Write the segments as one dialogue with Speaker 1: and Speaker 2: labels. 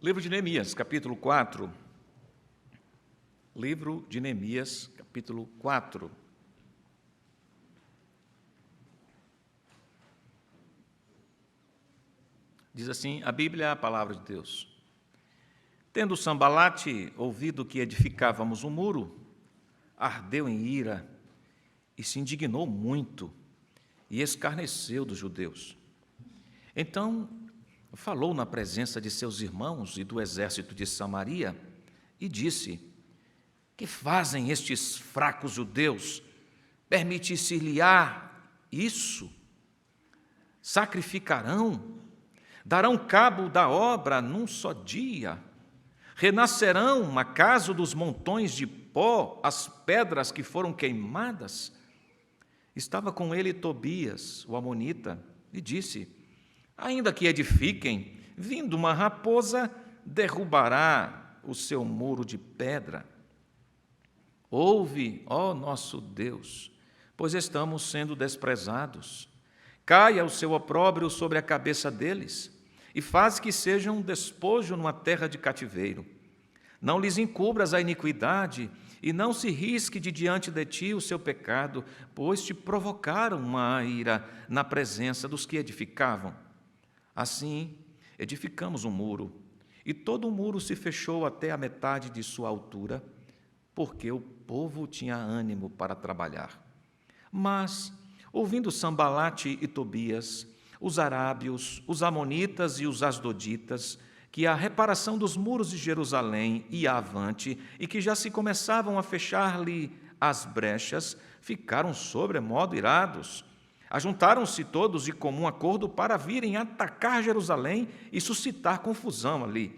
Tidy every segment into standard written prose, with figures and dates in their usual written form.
Speaker 1: Livro de Neemias, capítulo 4. Livro de Neemias, capítulo 4. Diz assim a Bíblia, a palavra de Deus. Tendo Sambalate ouvido que edificávamos um muro, ardeu em ira e se indignou muito e escarneceu dos judeus. Então falou na presença de seus irmãos e do exército de Samaria e disse: que fazem estes fracos judeus? Permitir-se-lhe-á isso? Sacrificarão? Darão cabo da obra num só dia? Renascerão, acaso, dos montões de pó as pedras que foram queimadas? Estava com ele Tobias, o amonita, e disse: ainda que edifiquem, vindo uma raposa, derrubará o seu muro de pedra. Ouve, ó nosso Deus, pois estamos sendo desprezados. Caia o seu opróbrio sobre a cabeça deles, e faz que sejam um despojo numa terra de cativeiro. Não lhes encubras a iniquidade, e não se risque de diante de ti o seu pecado, pois te provocaram uma ira na presença dos que edificavam. Assim, edificamos um muro, e todo o muro se fechou até a metade de sua altura, porque o povo tinha ânimo para trabalhar. Mas, ouvindo Sambalate e Tobias, os arábios, os amonitas e os asdoditas, que a reparação dos muros de Jerusalém ia avante e que já se começavam a fechar-lhe as brechas, ficaram sobremodo irados. Ajuntaram-se todos de comum acordo para virem atacar Jerusalém e suscitar confusão ali.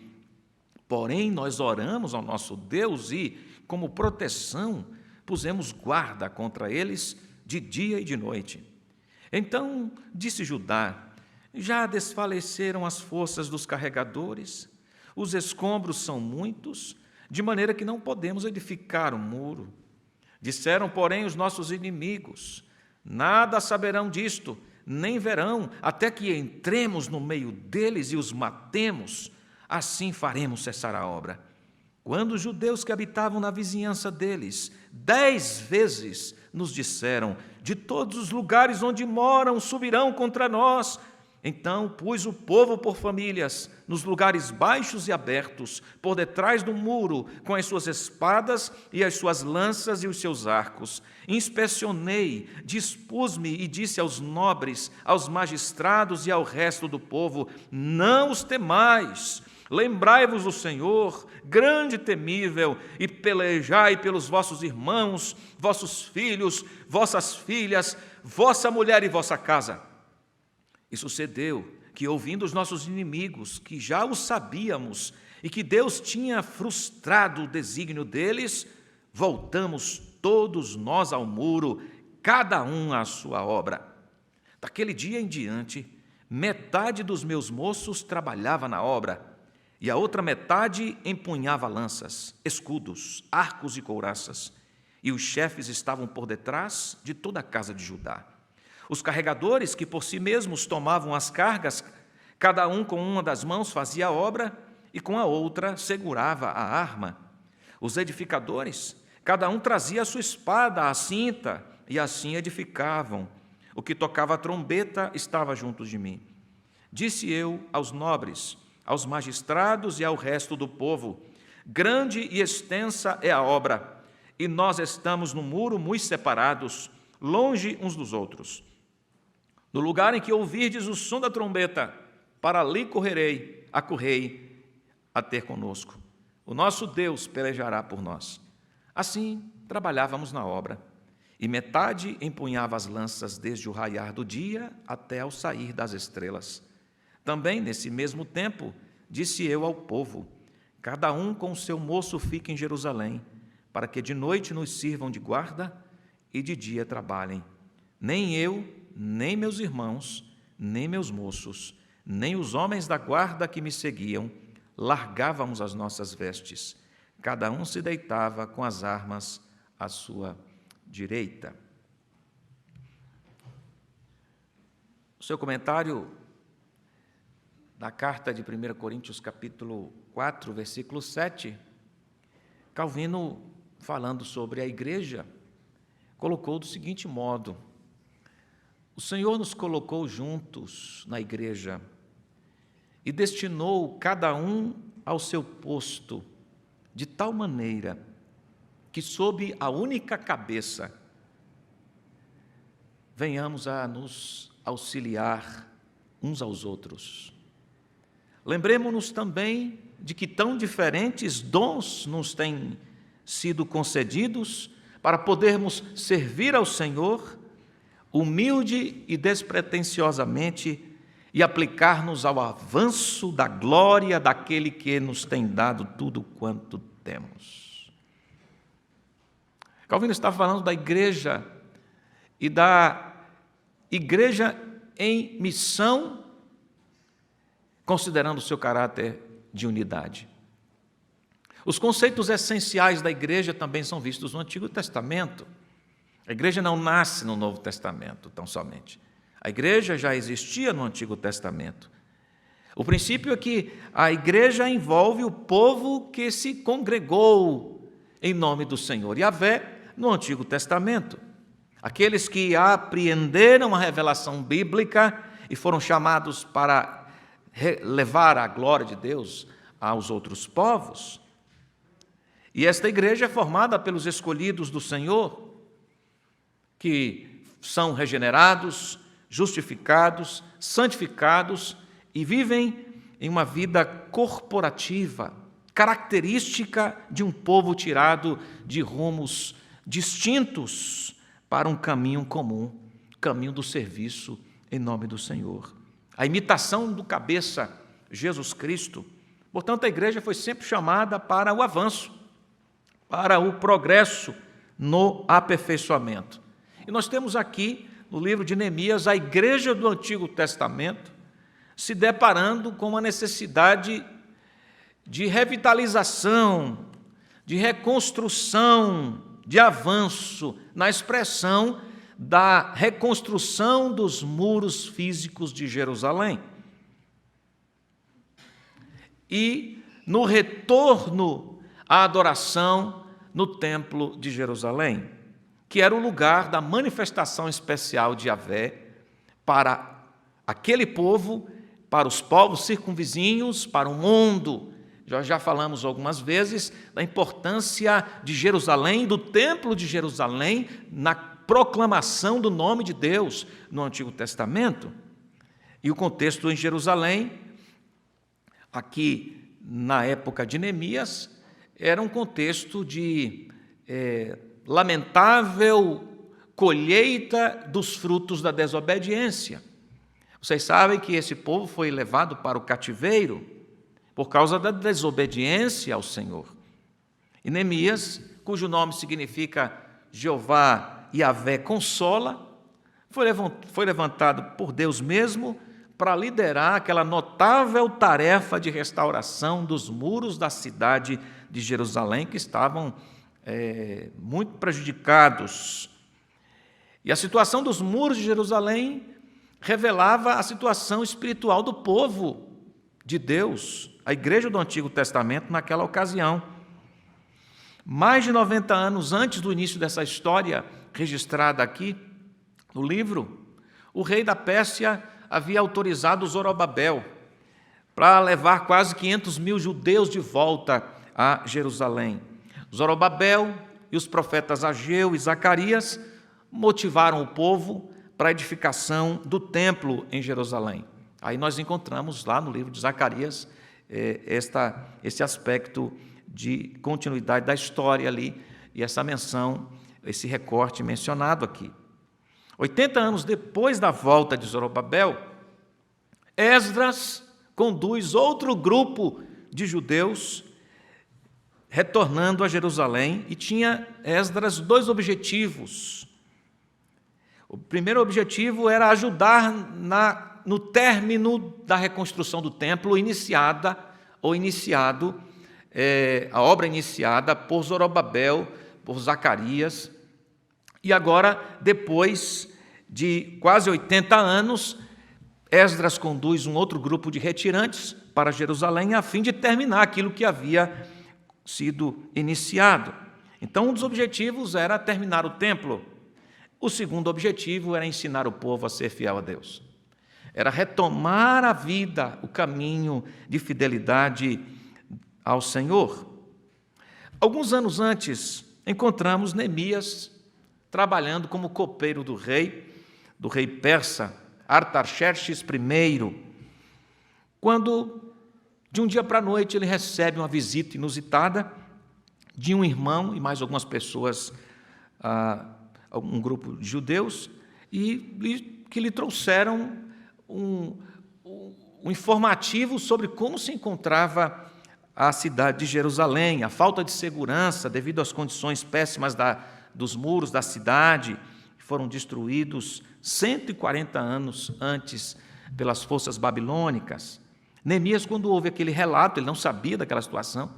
Speaker 1: Porém, nós oramos ao nosso Deus e, como proteção, pusemos guarda contra eles de dia e de noite. Então disse Judá: já desfaleceram as forças dos carregadores, os escombros são muitos, de maneira que não podemos edificar o muro. Disseram, porém, os nossos inimigos: nada saberão disto, nem verão, até que entremos no meio deles e os matemos, assim faremos cessar a obra. Quando os judeus que habitavam na vizinhança deles 10 vezes nos disseram: de todos os lugares onde moram subirão contra nós. Então pus o povo por famílias, nos lugares baixos e abertos, por detrás do muro, com as suas espadas e as suas lanças e os seus arcos. Inspecionei, dispus-me e disse aos nobres, aos magistrados e ao resto do povo: não os temais. Lembrai-vos do Senhor, grande e temível, e pelejai pelos vossos irmãos, vossos filhos, vossas filhas, vossa mulher e vossa casa. E sucedeu que, ouvindo os nossos inimigos, que já o sabíamos, e que Deus tinha frustrado o desígnio deles, voltamos todos nós ao muro, cada um à sua obra. Daquele dia em diante, metade dos meus moços trabalhava na obra, e a outra metade empunhava lanças, escudos, arcos e couraças, e os chefes estavam por detrás de toda a casa de Judá. Os carregadores, que por si mesmos tomavam as cargas, cada um com uma das mãos fazia a obra e com a outra segurava a arma. Os edificadores, cada um trazia a sua espada, a cinta, e assim edificavam. O que tocava a trombeta estava junto de mim. Disse eu aos nobres, aos magistrados e ao resto do povo: grande e extensa é a obra, e nós estamos no muro muito separados, longe uns dos outros. No lugar em que ouvirdes o som da trombeta, para ali acorrei a ter conosco. O nosso Deus pelejará por nós. Assim trabalhávamos na obra, e metade empunhava as lanças desde o raiar do dia até ao sair das estrelas. Também, nesse mesmo tempo, disse eu ao povo: cada um com o seu moço fique em Jerusalém, para que de noite nos sirvam de guarda e de dia trabalhem. Nem eu, nem meus irmãos, nem meus moços, nem os homens da guarda que me seguiam, largávamos as nossas vestes. Cada um se deitava com as armas à sua direita. O seu comentário na carta de 1 Coríntios, capítulo 4, versículo 7, Calvino, falando sobre a igreja, colocou do seguinte modo: o Senhor nos colocou juntos na igreja e destinou cada um ao seu posto, de tal maneira que, sob a única cabeça, venhamos a nos auxiliar uns aos outros. Lembremos-nos também de que tão diferentes dons nos têm sido concedidos para podermos servir ao Senhor humilde e despretensiosamente e aplicar-nos ao avanço da glória daquele que nos tem dado tudo quanto temos. Calvino está falando da igreja e da igreja em missão, considerando o seu caráter de unidade. Os conceitos essenciais da igreja também são vistos no Antigo Testamento. A igreja não nasce no Novo Testamento, tão somente. A igreja já existia no Antigo Testamento. O princípio é que a igreja envolve o povo que se congregou em nome do Senhor Yahvé no Antigo Testamento. Aqueles que apreenderam a revelação bíblica e foram chamados para levar a glória de Deus aos outros povos. E esta igreja é formada pelos escolhidos do Senhor, que são regenerados, justificados, santificados e vivem em uma vida corporativa, característica de um povo tirado de rumos distintos para um caminho comum, caminho do serviço em nome do Senhor. A imitação do cabeça, Jesus Cristo. Portanto, a igreja foi sempre chamada para o avanço, para o progresso no aperfeiçoamento. E nós temos aqui, no livro de Neemias, a igreja do Antigo Testamento se deparando com uma necessidade de revitalização, de reconstrução, de avanço, na expressão da reconstrução dos muros físicos de Jerusalém. E no retorno à adoração no Templo de Jerusalém, que era o lugar da manifestação especial de Yahvé para aquele povo, para os povos circunvizinhos, para o mundo. Já falamos algumas vezes da importância de Jerusalém, do Templo de Jerusalém, na proclamação do nome de Deus no Antigo Testamento. E o contexto em Jerusalém, aqui na época de Neemias, era um contexto de lamentável colheita dos frutos da desobediência. Vocês sabem que esse povo foi levado para o cativeiro por causa da desobediência ao Senhor. E Neemias, cujo nome significa Jeová Yahvé consola, foi levantado por Deus mesmo para liderar aquela notável tarefa de restauração dos muros da cidade de Jerusalém, que estavam muito prejudicados. E a situação dos muros de Jerusalém revelava a situação espiritual do povo de Deus, a igreja do Antigo Testamento naquela ocasião. Mais de 90 anos antes do início dessa história registrada aqui no livro, o rei da Pérsia havia autorizado Zorobabel para levar quase 500 mil judeus de volta a Jerusalém. Zorobabel e os profetas Ageu e Zacarias motivaram o povo para a edificação do templo em Jerusalém. Aí nós encontramos lá no livro de Zacarias esse aspecto de continuidade da história ali, e essa menção, esse recorte mencionado aqui. 80 anos depois da volta de Zorobabel, Esdras conduz outro grupo de judeus retornando a Jerusalém, e tinha Esdras dois objetivos. O primeiro objetivo era ajudar no término da reconstrução do templo a obra iniciada por Zorobabel, por Zacarias, e agora, depois de quase 80 anos, Esdras conduz um outro grupo de retirantes para Jerusalém a fim de terminar aquilo que havia sido iniciado. Então, um dos objetivos era terminar o templo. O segundo objetivo era ensinar o povo a ser fiel a Deus. Era retomar a vida, o caminho de fidelidade ao Senhor. Alguns anos antes, encontramos Neemias trabalhando como copeiro do rei persa, Artaxerxes I, quando, de um dia para a noite, ele recebe uma visita inusitada de um irmão e mais algumas pessoas, um grupo de judeus, e que lhe trouxeram um informativo sobre como se encontrava a cidade de Jerusalém, a falta de segurança devido às condições péssimas dos muros da cidade, que foram destruídos 140 anos antes pelas forças babilônicas. Neemias, quando ouve aquele relato, ele não sabia daquela situação,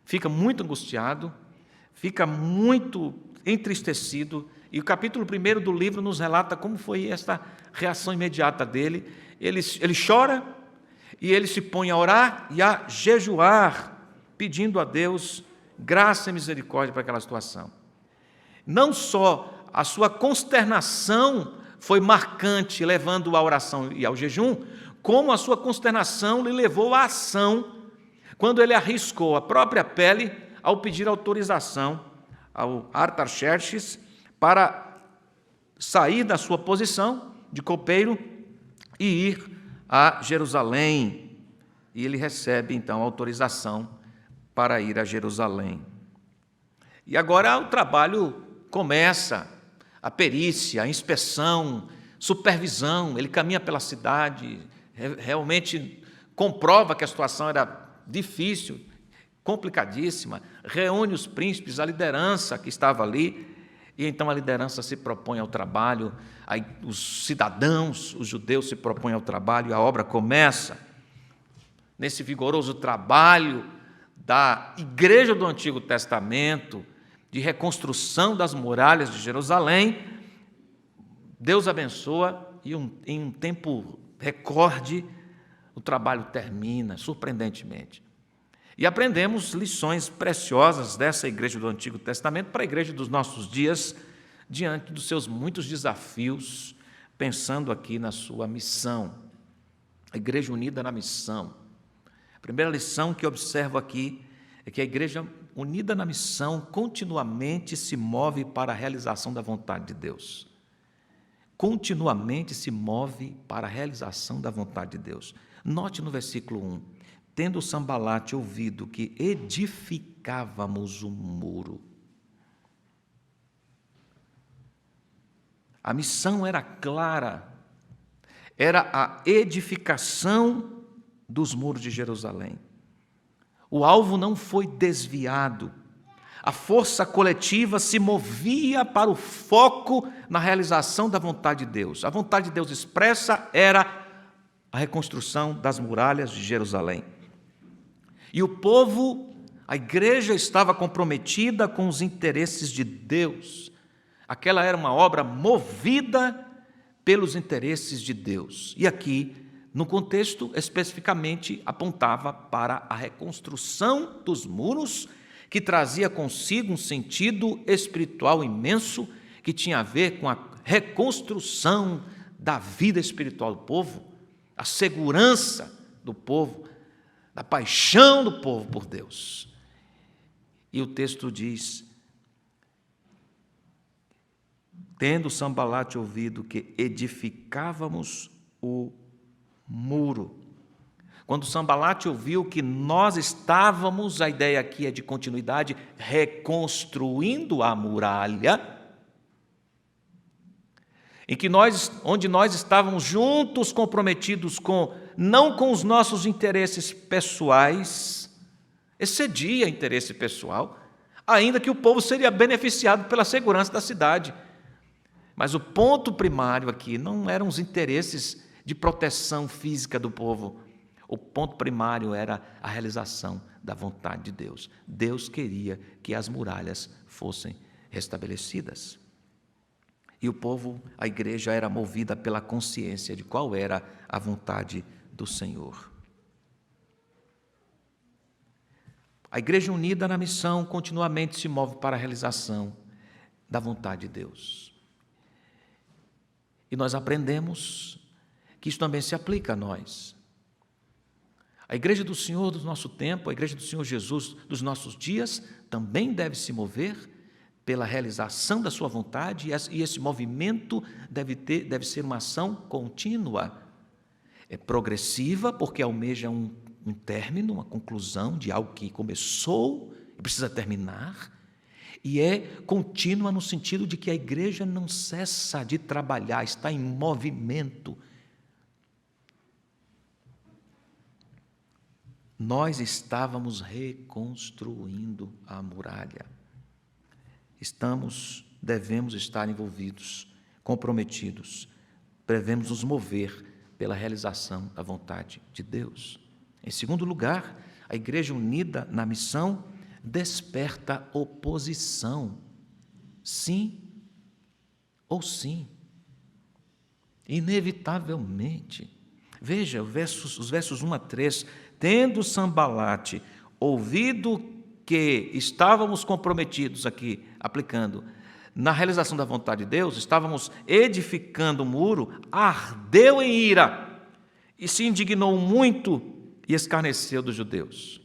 Speaker 1: fica muito angustiado, fica muito entristecido, e o capítulo 1 do livro nos relata como foi esta reação imediata dele. Ele chora e ele se põe a orar e a jejuar, pedindo a Deus graça e misericórdia para aquela situação. Não só a sua consternação foi marcante, levando-o à oração e ao jejum, como a sua consternação lhe levou à ação, quando ele arriscou a própria pele ao pedir autorização ao Artaxerxes para sair da sua posição de copeiro e ir a Jerusalém. E ele recebe, então, autorização para ir a Jerusalém. E agora o trabalho começa, a perícia, a inspeção, supervisão. Ele caminha pela cidade, realmente comprova que a situação era difícil, complicadíssima, reúne os príncipes, a liderança que estava ali, e então a liderança se propõe ao trabalho, aí os cidadãos, os judeus se propõem ao trabalho, e a obra começa. Nesse vigoroso trabalho da igreja do Antigo Testamento, de reconstrução das muralhas de Jerusalém, Deus abençoa e em um tempo recorde o trabalho termina, surpreendentemente. E aprendemos lições preciosas dessa igreja do Antigo Testamento para a igreja dos nossos dias, diante dos seus muitos desafios, pensando aqui na sua missão. A igreja unida na missão. A primeira lição que observo aqui é que a igreja unida na missão continuamente se move para a realização da vontade de Deus. Continuamente se move para a realização da vontade de Deus. Note no versículo 1, tendo Sambalate ouvido que edificávamos um muro. A missão era clara, era a edificação dos muros de Jerusalém. O alvo não foi desviado. A força coletiva se movia para o foco na realização da vontade de Deus. A vontade de Deus expressa era a reconstrução das muralhas de Jerusalém. E o povo, a igreja, estava comprometida com os interesses de Deus. Aquela era uma obra movida pelos interesses de Deus. E aqui, no contexto, especificamente, apontava para a reconstrução dos muros, que trazia consigo um sentido espiritual imenso, que tinha a ver com a reconstrução da vida espiritual do povo, a segurança do povo, da paixão do povo por Deus. E o texto diz, tendo Sambalate ouvido que edificávamos o muro. Quando Sambalate ouviu que nós estávamos, a ideia aqui é de continuidade, reconstruindo a muralha, onde nós estávamos juntos comprometidos não com os nossos interesses pessoais, excedia interesse pessoal, ainda que o povo seria beneficiado pela segurança da cidade. Mas o ponto primário aqui não eram os interesses de proteção física do povo. O ponto primário era a realização da vontade de Deus. Deus queria que as muralhas fossem restabelecidas. E o povo, a igreja, era movida pela consciência de qual era a vontade do Senhor. A igreja unida na missão continuamente se move para a realização da vontade de Deus. E nós aprendemos que isso também se aplica a nós. A igreja do Senhor do nosso tempo, a igreja do Senhor Jesus dos nossos dias, também deve se mover pela realização da sua vontade, e esse movimento deve ser uma ação contínua. É progressiva, porque almeja um término, uma conclusão de algo que começou e precisa terminar, e é contínua no sentido de que a igreja não cessa de trabalhar, está em movimento. Nós estávamos reconstruindo a muralha. Devemos estar envolvidos, comprometidos, devemos nos mover pela realização da vontade de Deus. Em segundo lugar, a igreja unida na missão desperta oposição. Sim ou sim. Inevitavelmente. Veja os versos 1 a 3. Tendo Sanbalate ouvido que estávamos comprometidos aqui, aplicando, na realização da vontade de Deus, estávamos edificando o muro, ardeu em ira e se indignou muito e escarneceu dos judeus.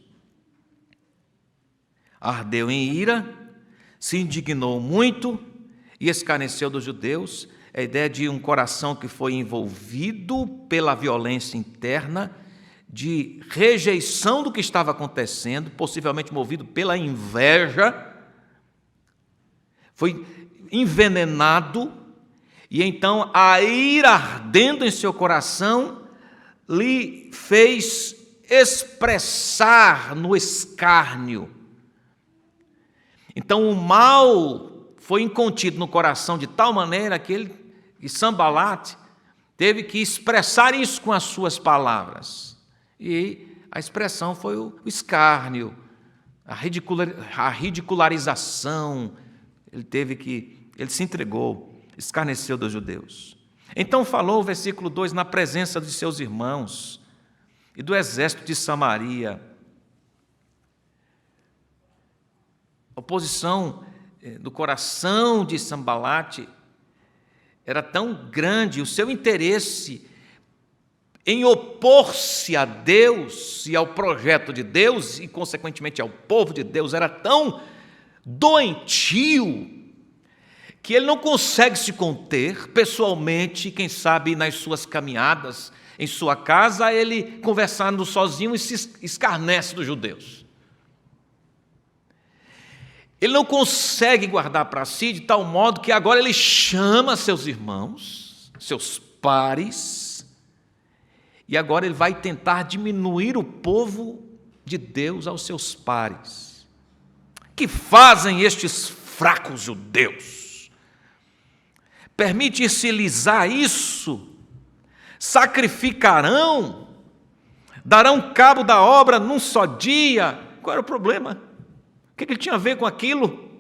Speaker 1: Ardeu em ira, se indignou muito e escarneceu dos judeus. É a ideia de um coração que foi envolvido pela violência interna, de rejeição do que estava acontecendo, possivelmente movido pela inveja, foi envenenado, e então a ira ardendo em seu coração lhe fez expressar no escárnio. Então o mal foi incontido no coração de tal maneira que Sanbalate teve que expressar isso com as suas palavras. E a expressão foi o escárnio, a ridicularização. Ele se entregou, escarneceu dos judeus. Então falou o versículo 2, na presença de seus irmãos e do exército de Samaria. A oposição do coração de Sanbalate era tão grande, o seu interesse em opor-se a Deus e ao projeto de Deus e, consequentemente, ao povo de Deus, era tão doentio que ele não consegue se conter pessoalmente, quem sabe nas suas caminhadas, em sua casa, ele conversando sozinho e se escarnece dos judeus. Ele não consegue guardar para si de tal modo que agora ele chama seus irmãos, seus pares, e agora ele vai tentar diminuir o povo de Deus aos seus pares. Que fazem estes fracos judeus? Permite-se-lhes isso? Sacrificarão? Darão cabo da obra num só dia? Qual era o problema? O que ele tinha a ver com aquilo?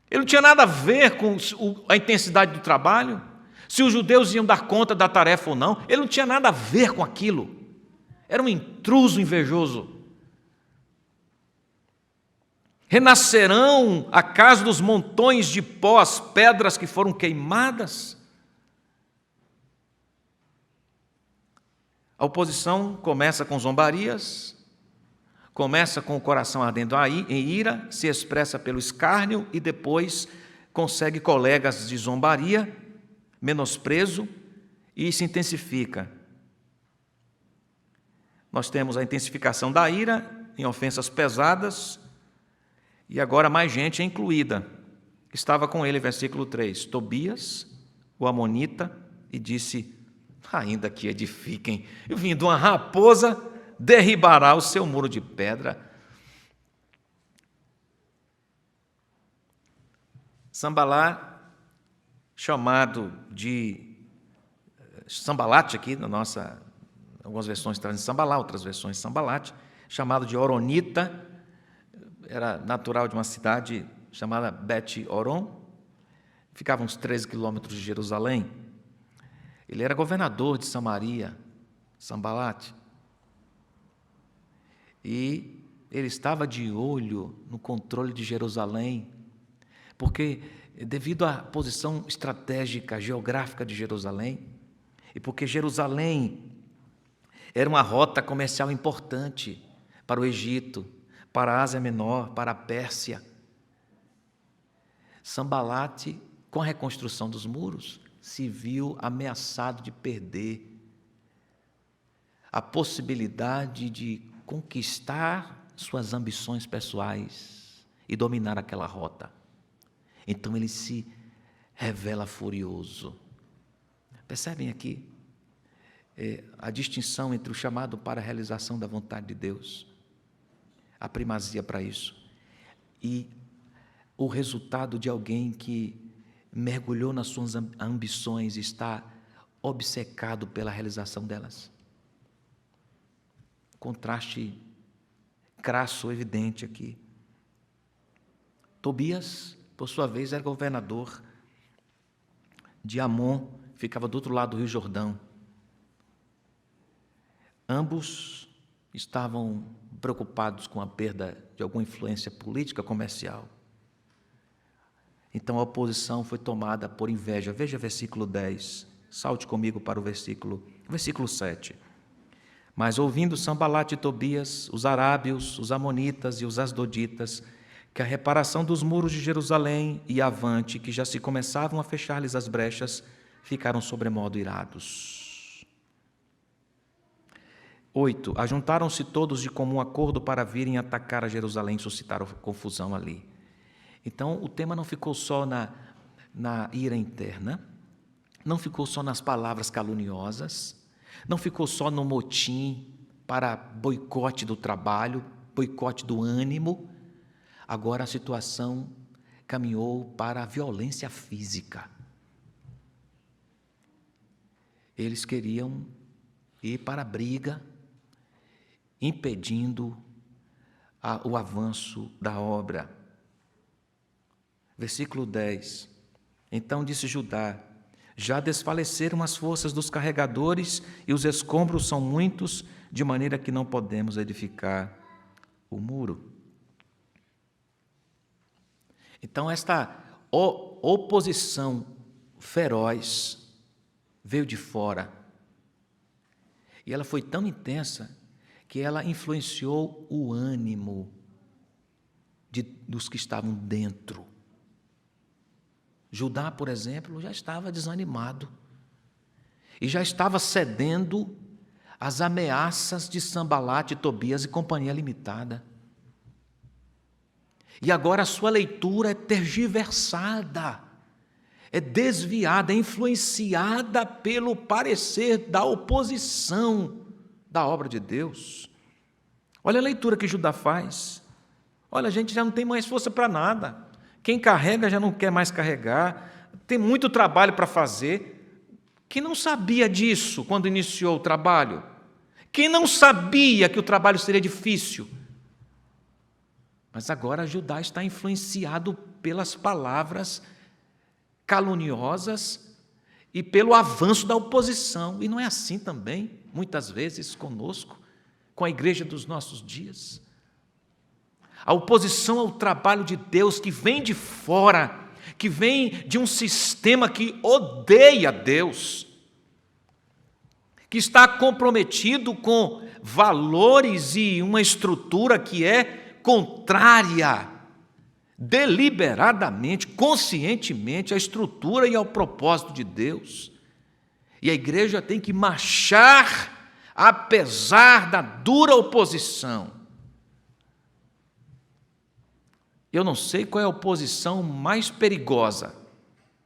Speaker 1: Ele não tinha nada a ver com a intensidade do trabalho, se os judeus iam dar conta da tarefa ou não. Ele não tinha nada a ver com aquilo. Era um intruso invejoso. Renascerão acaso dos montões de pó as pedras que foram queimadas? A oposição começa com zombarias, começa com o coração ardendo em ira, se expressa pelo escárnio e depois consegue colegas de zombaria, menosprezo, e se intensifica. Nós temos a intensificação da ira em ofensas pesadas, e agora mais gente é incluída. Estava com ele, versículo 3, Tobias, o amonita, e disse: ainda que edifiquem, vindo uma raposa, derribará o seu muro de pedra. Sanbalate, chamado de Sanbalate aqui, algumas versões trazem Sambalá, outras versões Sanbalate, chamado de Horonita, era natural de uma cidade chamada Bet-Horon, ficava uns 13 quilômetros de Jerusalém. Ele era governador de Samaria, Sambalate. E ele estava de olho no controle de Jerusalém, porque devido à posição estratégica, geográfica de Jerusalém, e porque Jerusalém era uma rota comercial importante para o Egito, para a Ásia Menor, para a Pérsia. Sambalate, com a reconstrução dos muros, se viu ameaçado de perder a possibilidade de conquistar suas ambições pessoais e dominar aquela rota. Então ele se revela furioso. Percebem aqui a distinção entre o chamado para a realização da vontade de Deus, a primazia para isso, e o resultado de alguém que mergulhou nas suas ambições e está obcecado pela realização delas. Contraste crasso, evidente aqui. Tobias, por sua vez, era governador de Amon, ficava do outro lado do Rio Jordão. Ambos estavam preocupados com a perda de alguma influência política comercial. Então a oposição foi tomada por inveja. Veja versículo 10. Salte comigo para o versículo 7. Mas ouvindo Sambalate e Tobias, os arábios, os amonitas e os asdoditas, que a reparação dos muros de Jerusalém e avante, que já se começavam a fechar-lhes as brechas, ficaram sobremodo irados. 8. Ajuntaram-se todos de comum acordo para virem atacar a Jerusalém e suscitaram confusão ali. Então, o tema não ficou só na ira interna, não ficou só nas palavras caluniosas, não ficou só no motim para boicote do trabalho, boicote do ânimo. Agora a situação caminhou para a violência física. Eles queriam ir para a briga, impedindo o avanço da obra. Versículo 10. Então disse Judá: já desfaleceram as forças dos carregadores e os escombros são muitos, de maneira que não podemos edificar o muro. Então esta oposição feroz veio de fora. E ela foi tão intensa que ela influenciou o ânimo dos que estavam dentro. Judá, por exemplo, já estava desanimado e já estava cedendo às ameaças de Sambalate, Tobias e companhia limitada. E agora a sua leitura é tergiversada, é desviada, é influenciada pelo parecer da oposição da obra de Deus. Olha a leitura que Judá faz. Olha, a gente já não tem mais força para nada. Quem carrega já não quer mais carregar. Tem muito trabalho para fazer. Quem não sabia disso quando iniciou o trabalho? Quem não sabia que o trabalho seria difícil? Mas agora Judá está influenciado pelas palavras caluniosas e pelo avanço da oposição. E não é assim também, muitas vezes, conosco, com a igreja dos nossos dias. A oposição ao trabalho de Deus que vem de fora, que vem de um sistema que odeia Deus, que está comprometido com valores e uma estrutura que é contrária, deliberadamente, conscientemente, à estrutura e ao propósito de Deus. E a igreja tem que marchar apesar da dura oposição. Eu não sei qual é a oposição mais perigosa,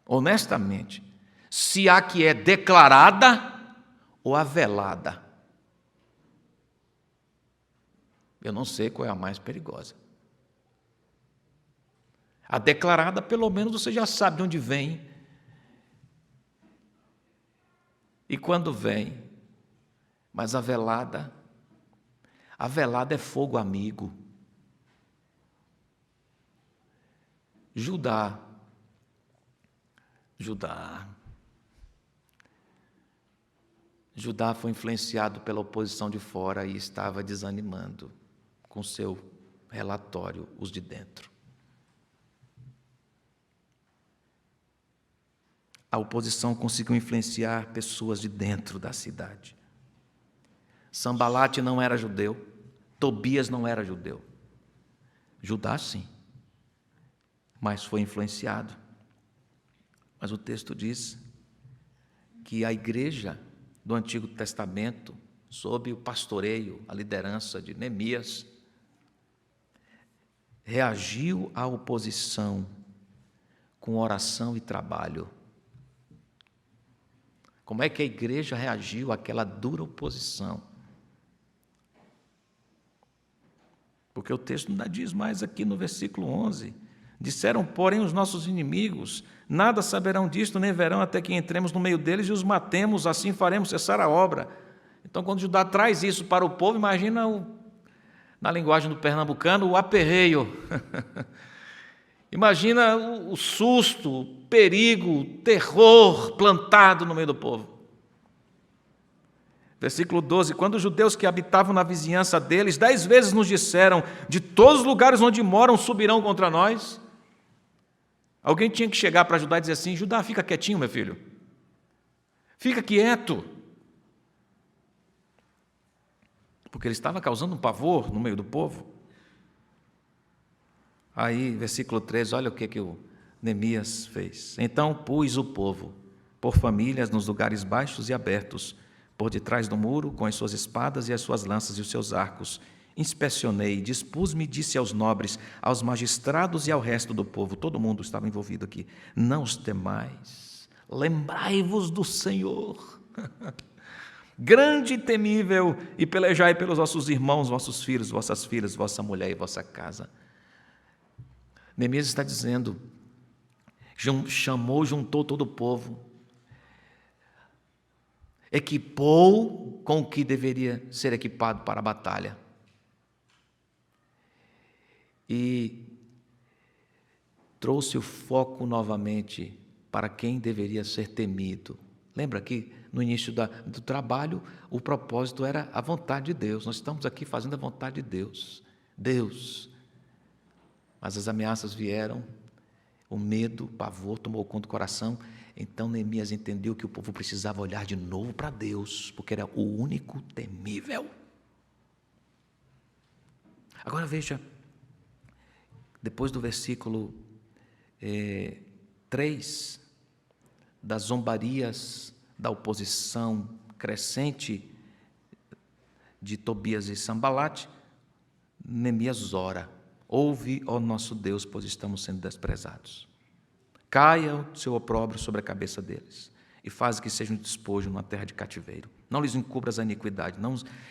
Speaker 1: honestamente, se a que é declarada ou a velada. Eu não sei qual é a mais perigosa. A declarada, pelo menos, você já sabe de onde vem. E quando vem. Mas a velada é fogo amigo. Judá Judá. Judá foi influenciado pela oposição de fora e estava desanimando com seu relatório os de dentro. A oposição conseguiu influenciar pessoas de dentro da cidade. Sambalate não era judeu, Tobias não era judeu. Judá sim, mas foi influenciado. Mas o texto diz que a igreja do Antigo Testamento, sob o pastoreio, a liderança de Neemias, reagiu à oposição com oração e trabalho. Como é que a igreja reagiu àquela dura oposição? Porque o texto ainda diz mais aqui no versículo 11. Disseram, porém, os nossos inimigos, nada saberão disto, nem verão até que entremos no meio deles e os matemos, assim faremos cessar a obra. Então, quando Judá traz isso para o povo, imagina, na linguagem do pernambucano, o aperreio. Imagina o susto, o perigo, o terror plantado no meio do povo. Versículo 12, quando os judeus que habitavam na vizinhança deles 10 vezes nos disseram, de todos os lugares onde moram subirão contra nós. Alguém tinha que chegar para Judá e dizer assim, Judá, fica quietinho, meu filho. Fica quieto. Porque ele estava causando um pavor no meio do povo. Aí, versículo 13, olha o que o Neemias fez. Então pus o povo por famílias nos lugares baixos e abertos, por detrás do muro, com as suas espadas e as suas lanças e os seus arcos. Inspecionei, dispus-me e disse aos nobres, aos magistrados e ao resto do povo, todo mundo estava envolvido aqui, não os temais, lembrai-vos do Senhor, grande e temível, e pelejai pelos vossos irmãos, vossos filhos, vossas filhas, vossa mulher e vossa casa. Neemias está dizendo, juntou todo o povo, equipou com o que deveria ser equipado para a batalha. E trouxe o foco novamente para quem deveria ser temido. Lembra que no início do trabalho, o propósito era a vontade de Deus. Nós estamos aqui fazendo a vontade de Deus. Deus. Mas as ameaças vieram, o medo, o pavor tomou conta do coração. Então Neemias entendeu que o povo precisava olhar de novo para Deus, porque era o único temível. Agora veja, depois do versículo 3, das zombarias, da oposição crescente de Tobias e Sambalate, Neemias ora, ouve, ó nosso Deus, pois estamos sendo desprezados. Caia o seu opróbrio sobre a cabeça deles, e faz que sejam despojo numa terra de cativeiro. Não lhes encubras a iniquidade,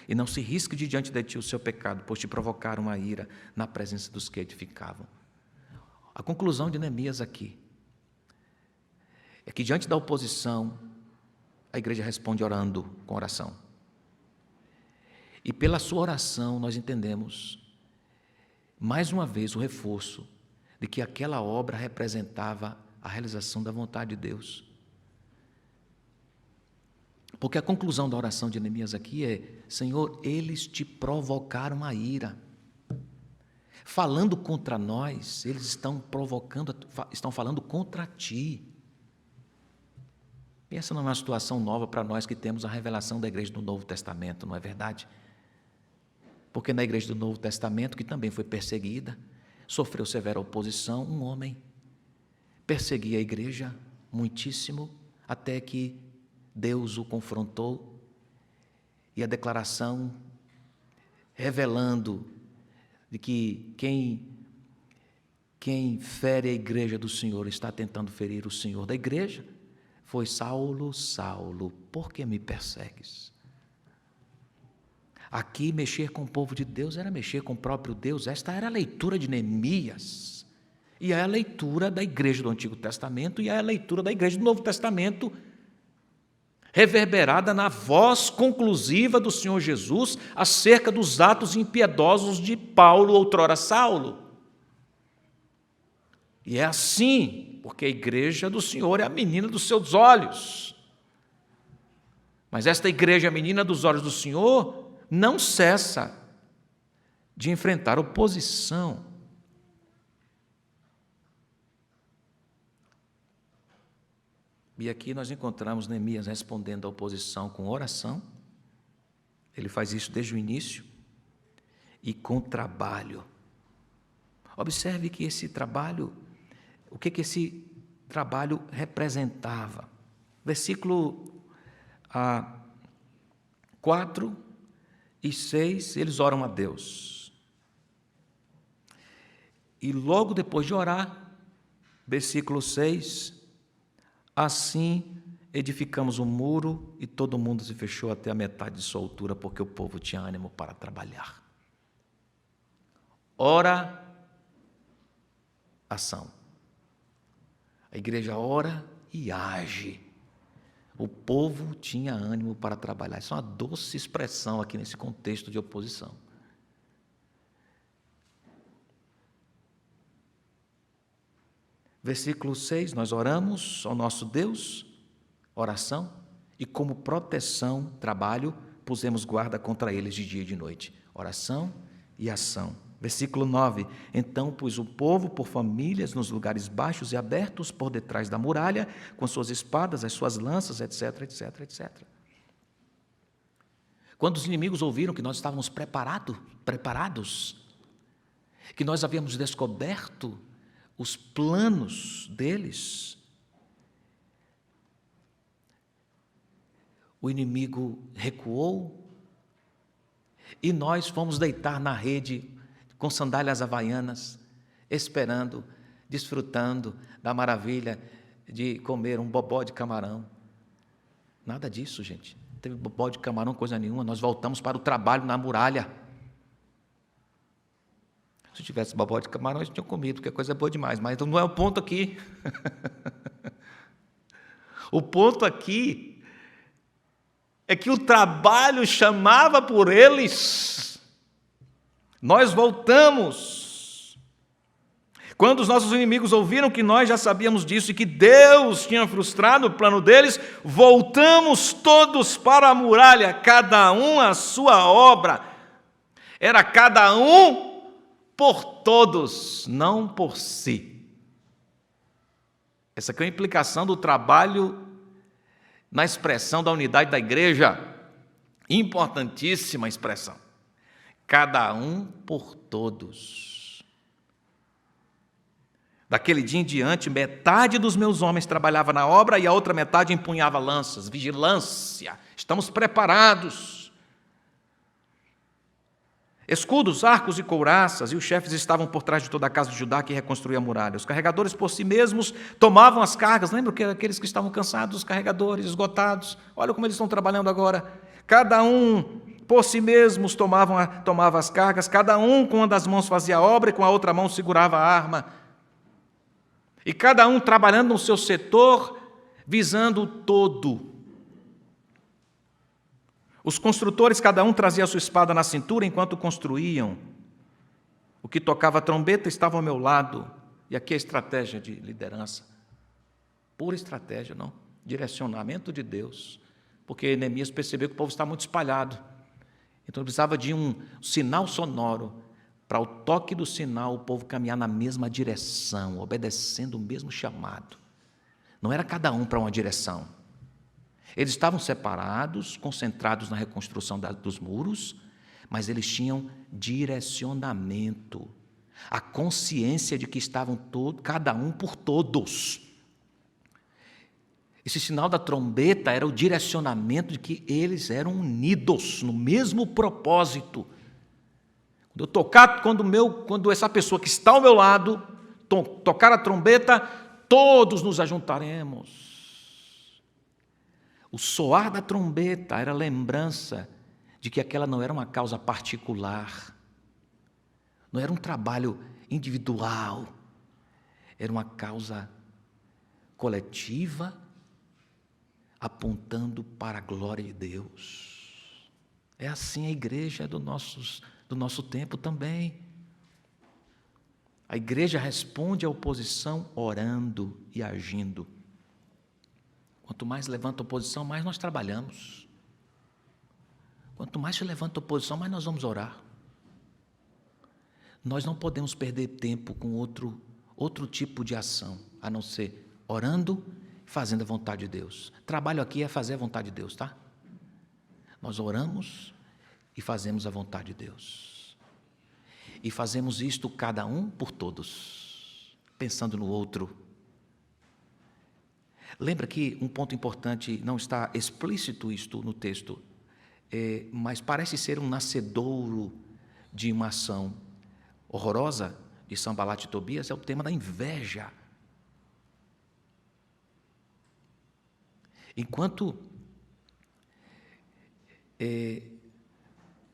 Speaker 1: e não se risque de diante de ti o seu pecado, pois te provocaram a ira na presença dos que edificavam. A conclusão de Neemias aqui é que diante da oposição, a igreja responde orando com oração. E pela sua oração nós entendemos, mais uma vez, o reforço de que aquela obra representava a realização da vontade de Deus. Porque a conclusão da oração de Neemias aqui é, Senhor, eles te provocaram a ira. Falando contra nós, eles estão falando contra ti. E essa não é uma situação nova para nós que temos a revelação da igreja do Novo Testamento, não é verdade? Porque na igreja do Novo Testamento, que também foi perseguida, sofreu severa oposição, um homem perseguia a igreja muitíssimo, até que Deus o confrontou, e a declaração revelando de que quem fere a igreja do Senhor está tentando ferir o Senhor da igreja, foi Saulo, Saulo, por que me persegues? Aqui, mexer com o povo de Deus era mexer com o próprio Deus. Esta era a leitura de Neemias. E é a leitura da igreja do Antigo Testamento e é a leitura da igreja do Novo Testamento, reverberada na voz conclusiva do Senhor Jesus acerca dos atos impiedosos de Paulo, outrora Saulo. E é assim, porque a igreja do Senhor é a menina dos seus olhos. Mas esta igreja, a menina dos olhos do Senhor, não cessa de enfrentar oposição. E aqui nós encontramos Neemias respondendo à oposição com oração. Ele faz isso desde o início. E com trabalho. Observe que esse trabalho, o que esse trabalho representava. Versículo 4 e 6, eles oram a Deus. E logo depois de orar, versículo 6, assim edificamos um muro e todo mundo se fechou até a metade de sua altura, porque o povo tinha ânimo para trabalhar. Ora, ação. A igreja ora e age. O povo tinha ânimo para trabalhar. Isso é uma doce expressão aqui nesse contexto de oposição. Versículo 6, nós oramos ao nosso Deus, oração, e como proteção, trabalho, pusemos guarda contra eles de dia e de noite. Oração e ação. Versículo 9, então pus o povo por famílias nos lugares baixos e abertos por detrás da muralha, com suas espadas, as suas lanças, etc, etc, etc. Quando os inimigos ouviram que nós estávamos preparados, que nós havíamos descoberto os planos deles, o inimigo recuou e nós fomos deitar na rede com sandálias havaianas, esperando, desfrutando da maravilha de comer um bobó de camarão. Nada disso, gente. Não teve bobó de camarão, coisa nenhuma. Nós voltamos para o trabalho na muralha. Se tivesse bobó de camarão, eles tinham comido, porque a coisa é boa demais. Mas não é o ponto aqui. O ponto aqui é que o trabalho chamava por eles. Nós voltamos. Quando os nossos inimigos ouviram que nós já sabíamos disso e que Deus tinha frustrado o plano deles, voltamos todos para a muralha, cada um a sua obra. Era cada um por todos, não por si. Essa aqui é a implicação do trabalho na expressão da unidade da igreja. Importantíssima expressão. Cada um por todos. Daquele dia em diante, metade dos meus homens trabalhava na obra e a outra metade empunhava lanças. Vigilância. Estamos preparados. Escudos, arcos e couraças, e os chefes estavam por trás de toda a casa de Judá que reconstruía a muralha. Os carregadores por si mesmos tomavam as cargas. Lembra que eram aqueles que estavam cansados, os carregadores, esgotados? Olha como eles estão trabalhando agora. Cada um por si mesmos tomava as cargas, cada um com uma das mãos fazia a obra e com a outra mão segurava a arma. E cada um trabalhando no seu setor, visando o todo. Os construtores, cada um trazia a sua espada na cintura enquanto construíam. O que tocava a trombeta estava ao meu lado. E aqui a estratégia de liderança. Pura estratégia, não? Direcionamento de Deus. Porque Neemias percebeu que o povo está muito espalhado. Então precisava de um sinal sonoro para o toque do sinal o povo caminhar na mesma direção, obedecendo o mesmo chamado. Não era cada um para uma direção. Eles estavam separados, concentrados na reconstrução dos muros, mas eles tinham direcionamento, a consciência de que estavam cada um por todos. Esse sinal da trombeta era o direcionamento de que eles eram unidos no mesmo propósito. Quando eu tocar, quando essa pessoa que está ao meu lado tocar a trombeta, todos nos ajuntaremos. O soar da trombeta era lembrança de que aquela não era uma causa particular, não era um trabalho individual, era uma causa coletiva, apontando para a glória de Deus. É assim a igreja do nosso tempo também. A igreja responde à oposição orando e agindo. Quanto mais levanta a oposição, mais nós trabalhamos. Quanto mais se levanta a oposição, mais nós vamos orar. Nós não podemos perder tempo com outro tipo de ação, a não ser orando e fazendo a vontade de Deus. Trabalho aqui é fazer a vontade de Deus, tá? Nós oramos e fazemos a vontade de Deus. E fazemos isto cada um por todos, pensando no outro. Lembra que um ponto importante, não está explícito isto no texto, mas parece ser um nascedouro de uma ação horrorosa de Sanbalat e Tobias, é o tema da inveja. Enquanto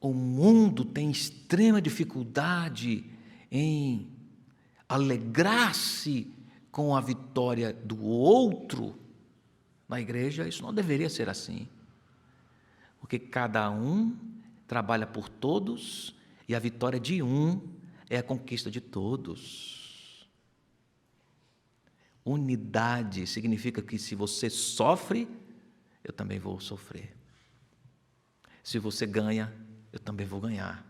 Speaker 1: o mundo tem extrema dificuldade em alegrar-se com a vitória do outro, na igreja isso não deveria ser assim. Porque cada um trabalha por todos e a vitória de um é a conquista de todos. Unidade significa que se você sofre, eu também vou sofrer. Se você ganha, eu também vou ganhar.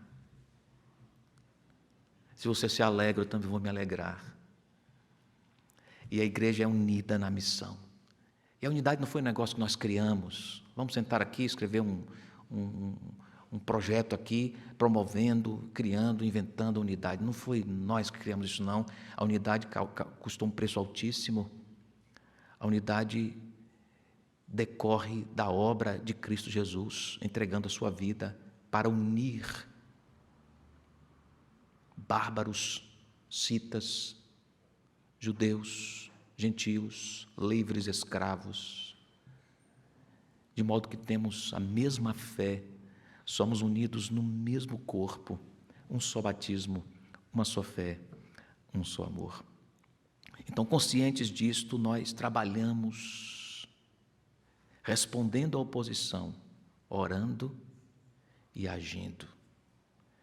Speaker 1: Se você se alegra, eu também vou me alegrar. E a igreja é unida na missão. E a unidade não foi um negócio que nós criamos. Vamos sentar aqui, escrever um projeto aqui, promovendo, criando, inventando a unidade. Não foi nós que criamos isso, não. A unidade custou um preço altíssimo. A unidade decorre da obra de Cristo Jesus, entregando a sua vida para unir bárbaros, citas, judeus, gentios, livres, escravos, de modo que temos a mesma fé, somos unidos no mesmo corpo, um só batismo, uma só fé, um só amor. Então, conscientes disto, nós trabalhamos, respondendo à oposição, orando e agindo,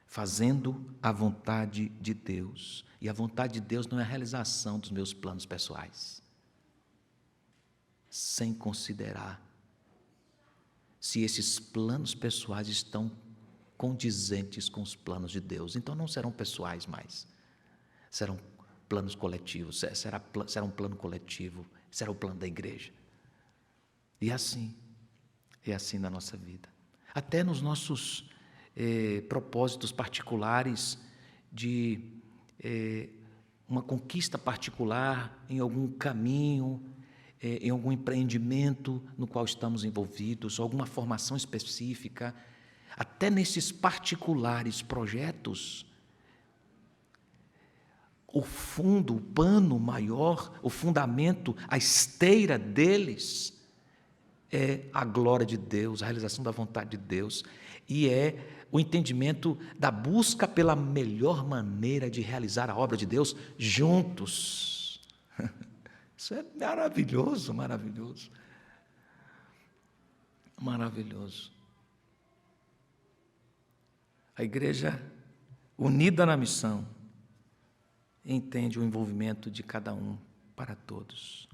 Speaker 1: fazendo a vontade de Deus. E a vontade de Deus não é a realização dos meus planos pessoais, sem considerar se esses planos pessoais estão condizentes com os planos de Deus. Então não serão pessoais mais, serão planos coletivos, será um plano coletivo, será o plano da igreja. E é assim na nossa vida. Até nos nossos propósitos particulares de uma conquista particular em algum caminho, em algum empreendimento no qual estamos envolvidos, alguma formação específica, até nesses particulares projetos, o fundo, o pano maior, o fundamento, a esteira deles é a glória de Deus, a realização da vontade de Deus, e é o entendimento da busca pela melhor maneira de realizar a obra de Deus juntos. Isso é maravilhoso, maravilhoso. Maravilhoso. A igreja unida na missão entende o envolvimento de cada um para todos.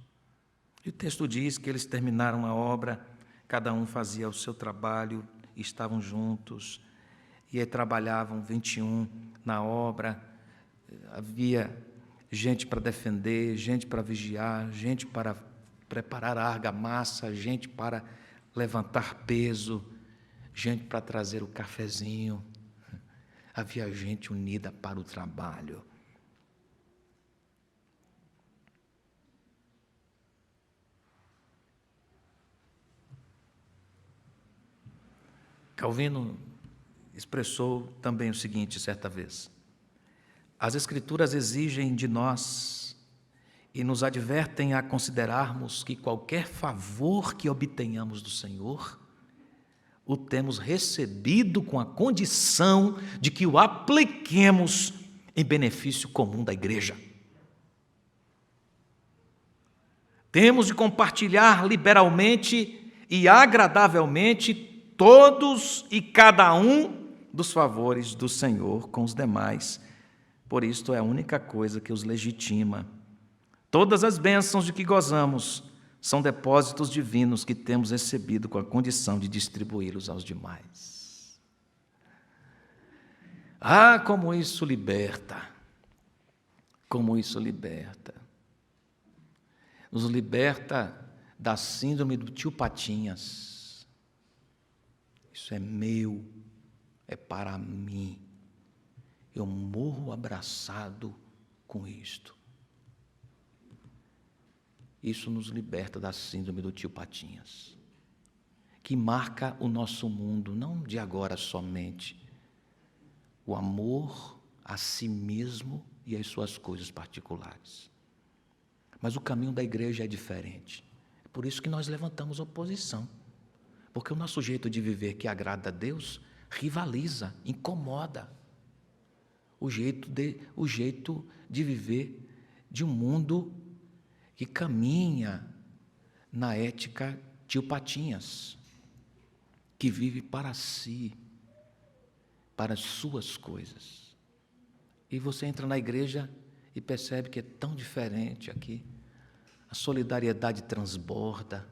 Speaker 1: E o texto diz que eles terminaram a obra, cada um fazia o seu trabalho, estavam juntos, e aí trabalhavam 21 na obra, havia gente para defender, gente para vigiar, gente para preparar a argamassa, gente para levantar peso, gente para trazer o cafezinho. Havia gente unida para o trabalho. Calvino expressou também o seguinte certa vez: as Escrituras exigem de nós e nos advertem a considerarmos que qualquer favor que obtenhamos do Senhor, o temos recebido com a condição de que o apliquemos em benefício comum da igreja. Temos de compartilhar liberalmente e agradavelmente todos e cada um dos favores do Senhor com os demais, por isto é a única coisa que os legitima. Todas as bênçãos de que gozamos são depósitos divinos que temos recebido com a condição de distribuí-los aos demais. Ah, como isso liberta! Como isso liberta! Nos liberta da síndrome do tio Patinhas. Isso é meu, é para mim. Eu morro abraçado com isto. Isso nos liberta da síndrome do tio Patinhas, que marca o nosso mundo, não de agora somente. O amor a si mesmo e às suas coisas particulares. Mas o caminho da igreja é diferente. É por isso que nós levantamos oposição. Porque o nosso jeito de viver que agrada a Deus rivaliza, incomoda. O jeito de viver de um mundo que caminha na ética tio Patinhas, que vive para si, para as suas coisas. E você entra na igreja e percebe que é tão diferente aqui. A solidariedade transborda,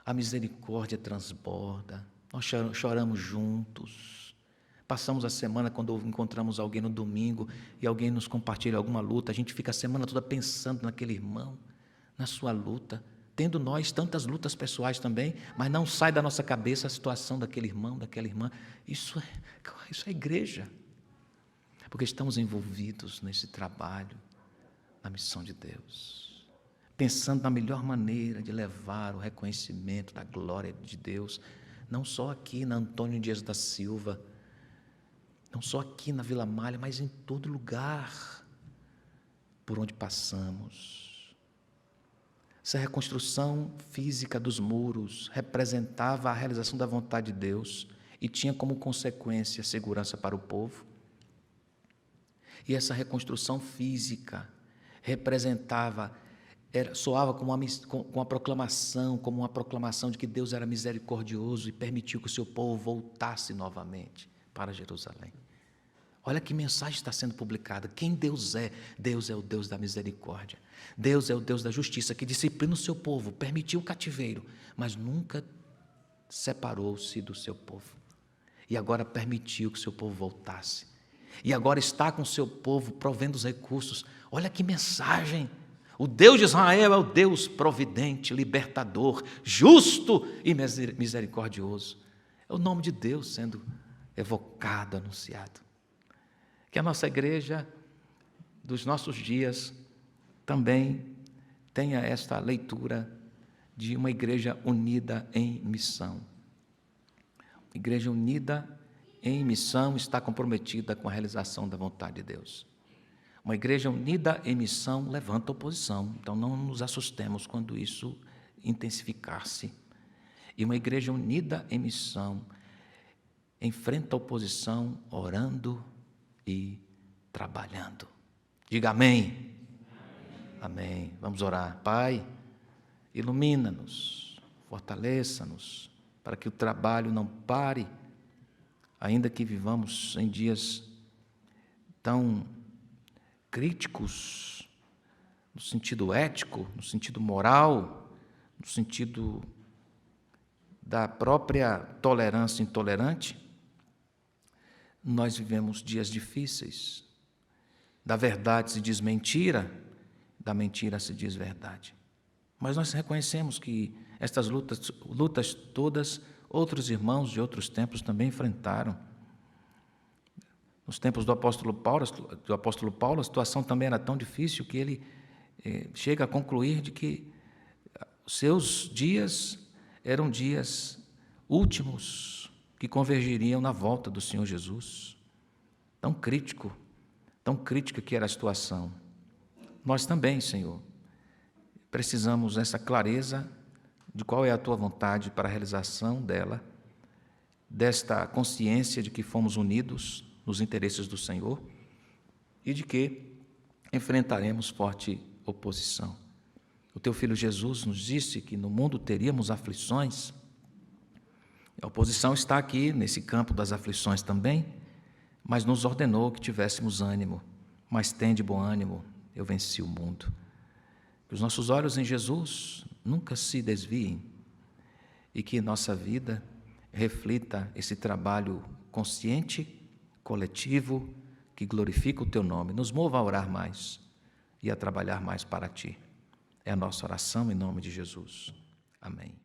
Speaker 1: a misericórdia transborda, nós choramos juntos. Passamos a semana, quando encontramos alguém no domingo e alguém nos compartilha alguma luta, a gente fica a semana toda pensando naquele irmão, na sua luta, tendo nós tantas lutas pessoais também, mas não sai da nossa cabeça a situação daquele irmão, daquela irmã. Isso é igreja, porque estamos envolvidos nesse trabalho, na missão de Deus, pensando na melhor maneira de levar o reconhecimento da glória de Deus, não só aqui na Antônio Dias da Silva, não só aqui na Vila Malha, mas em todo lugar por onde passamos. Essa reconstrução física dos muros representava a realização da vontade de Deus e tinha como consequência segurança para o povo. E essa reconstrução física soava como uma proclamação de que Deus era misericordioso e permitiu que o seu povo voltasse novamente para Jerusalém. Olha que mensagem está sendo publicada. Quem Deus é? Deus é o Deus da misericórdia. Deus é o Deus da justiça, que disciplina o seu povo, permitiu o cativeiro, mas nunca separou-se do seu povo. E agora permitiu que o seu povo voltasse. E agora está com o seu povo, provendo os recursos. Olha que mensagem! O Deus de Israel é o Deus providente, libertador, justo e misericordioso. É o nome de Deus sendo evocado, anunciado. Que a nossa igreja dos nossos dias também tenha esta leitura de uma igreja unida em missão. Igreja unida em missão está comprometida com a realização da vontade de Deus. Uma igreja unida em missão levanta oposição, então não nos assustemos quando isso intensificar-se. E uma igreja unida em missão enfrenta a oposição orando e trabalhando. Diga amém. Amém. Vamos orar. Pai, ilumina-nos, fortaleça-nos, para que o trabalho não pare, ainda que vivamos em dias tão críticos, no sentido ético, no sentido moral, no sentido da própria tolerância intolerante. Nós vivemos dias difíceis. Da verdade se diz mentira, da mentira se diz verdade. Mas nós reconhecemos que estas lutas todas, outros irmãos de outros tempos também enfrentaram. Nos tempos do apóstolo Paulo, a situação também era tão difícil que ele chega a concluir de que os seus dias eram dias últimos, que convergiriam na volta do Senhor Jesus. Tão crítica que era a situação. Nós também, Senhor, precisamos dessa clareza de qual é a Tua vontade para a realização dela, desta consciência de que fomos unidos nos interesses do Senhor e de que enfrentaremos forte oposição. O Teu Filho Jesus nos disse que no mundo teríamos aflições. A oposição está aqui, nesse campo das aflições também, mas nos ordenou que tivéssemos ânimo, mas tende bom ânimo, eu venci o mundo. Que os nossos olhos em Jesus nunca se desviem e que nossa vida reflita esse trabalho consciente, coletivo, que glorifica o Teu nome. Nos mova a orar mais e a trabalhar mais para Ti. É a nossa oração em nome de Jesus. Amém.